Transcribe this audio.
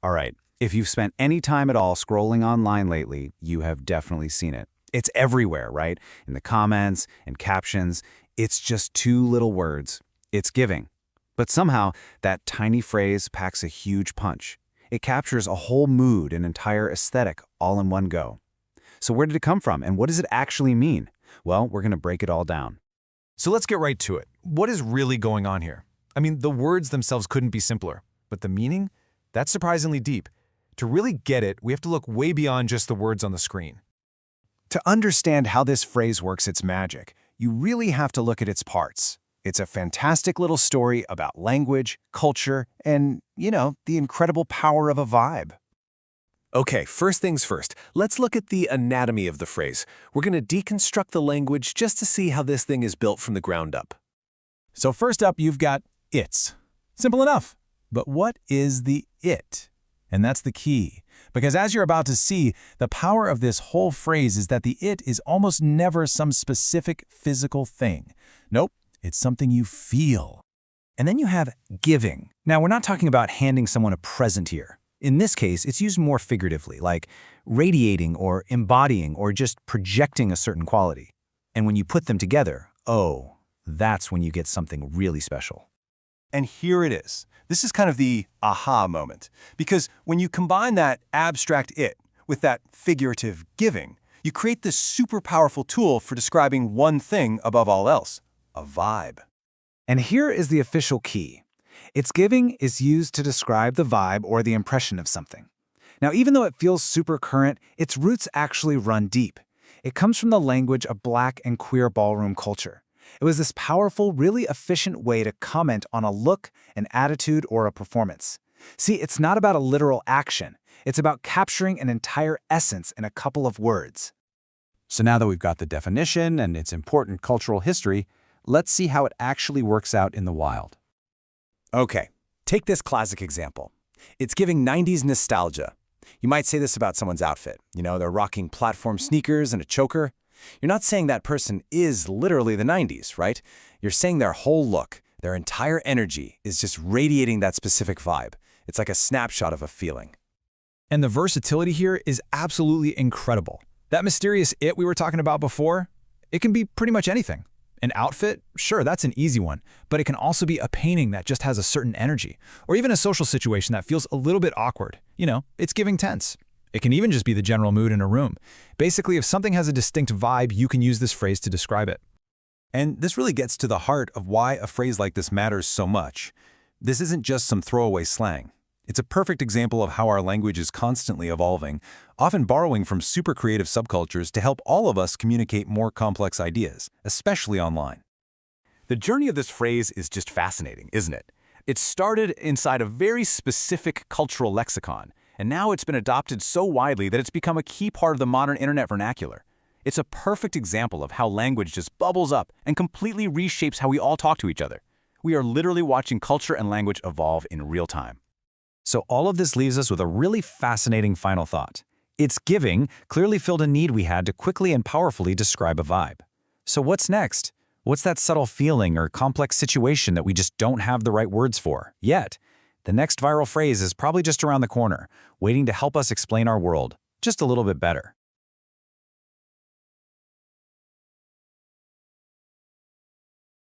All right, if you've spent any time at all scrolling online lately, you have definitely seen it. It's everywhere, right? In the comments and captions. It's just two little words. It's giving. But somehow, that tiny phrase packs a huge punch. It captures a whole mood and entire aesthetic all in one go. So where did it come from, and what does it actually mean? Well, we're going to break it all down. So let's get right to it. What is really going on here? I mean, the words themselves couldn't be simpler, but the meaning? That's surprisingly deep. To really get it, we have to look way beyond just the words on the screen. To understand how this phrase works its magic, you really have to look at its parts. It's a fantastic little story about language, culture, and, the incredible power of a vibe. Okay, first things first, let's look at the anatomy of the phrase. We're going to deconstruct the language just to see how this thing is built from the ground up. So first up, you've got it's. Simple enough. But what is the it? And that's the key. Because as you're about to see, the power of this whole phrase is that the it is almost never some specific physical thing. Nope, it's something you feel. And then you have giving. Now, we're not talking about handing someone a present here. In this case, it's used more figuratively, like radiating or embodying or just projecting a certain quality. And when you put them together, oh, that's when you get something really special. And here it is. This is kind of the aha moment. Because when you combine that abstract it with that figurative giving, you create this super powerful tool for describing one thing above all else, a vibe. And here is the official key. Its giving is used to describe the vibe or the impression of something. Now, even though it feels super current, its roots actually run deep. It comes from the language of Black and queer ballroom culture. It was this powerful, really efficient way to comment on a look, an attitude, or a performance. See, it's not about a literal action. It's about capturing an entire essence in a couple of words. So now that we've got the definition and its important cultural history, let's see how it actually works out in the wild. Okay, take this classic example. It's giving 90s nostalgia. You might say this about someone's outfit. They're rocking platform sneakers and a choker. You're not saying that person is literally the 90s, right? You're saying their whole look, their entire energy is just radiating that specific vibe. It's like a snapshot of a feeling. And the versatility here is absolutely incredible. That mysterious it we were talking about before, it can be pretty much anything. An outfit? Sure, that's an easy one, but it can also be a painting that just has a certain energy, or even a social situation that feels a little bit awkward. It's giving tense. It can even just be the general mood in a room. Basically, if something has a distinct vibe, you can use this phrase to describe it. And this really gets to the heart of why a phrase like this matters so much. This isn't just some throwaway slang. It's a perfect example of how our language is constantly evolving, often borrowing from super creative subcultures to help all of us communicate more complex ideas, especially online. The journey of this phrase is just fascinating, isn't it? It started inside a very specific cultural lexicon, and now it's been adopted so widely that it's become a key part of the modern internet vernacular. It's a perfect example of how language just bubbles up and completely reshapes how we all talk to each other. We are literally watching culture and language evolve in real time. So all of this leaves us with a really fascinating final thought. Its giving clearly filled a need we had to quickly and powerfully describe a vibe. So what's next? What's that subtle feeling or complex situation that we just don't have the right words for yet? The next viral phrase is probably just around the corner, waiting to help us explain our world just a little bit better.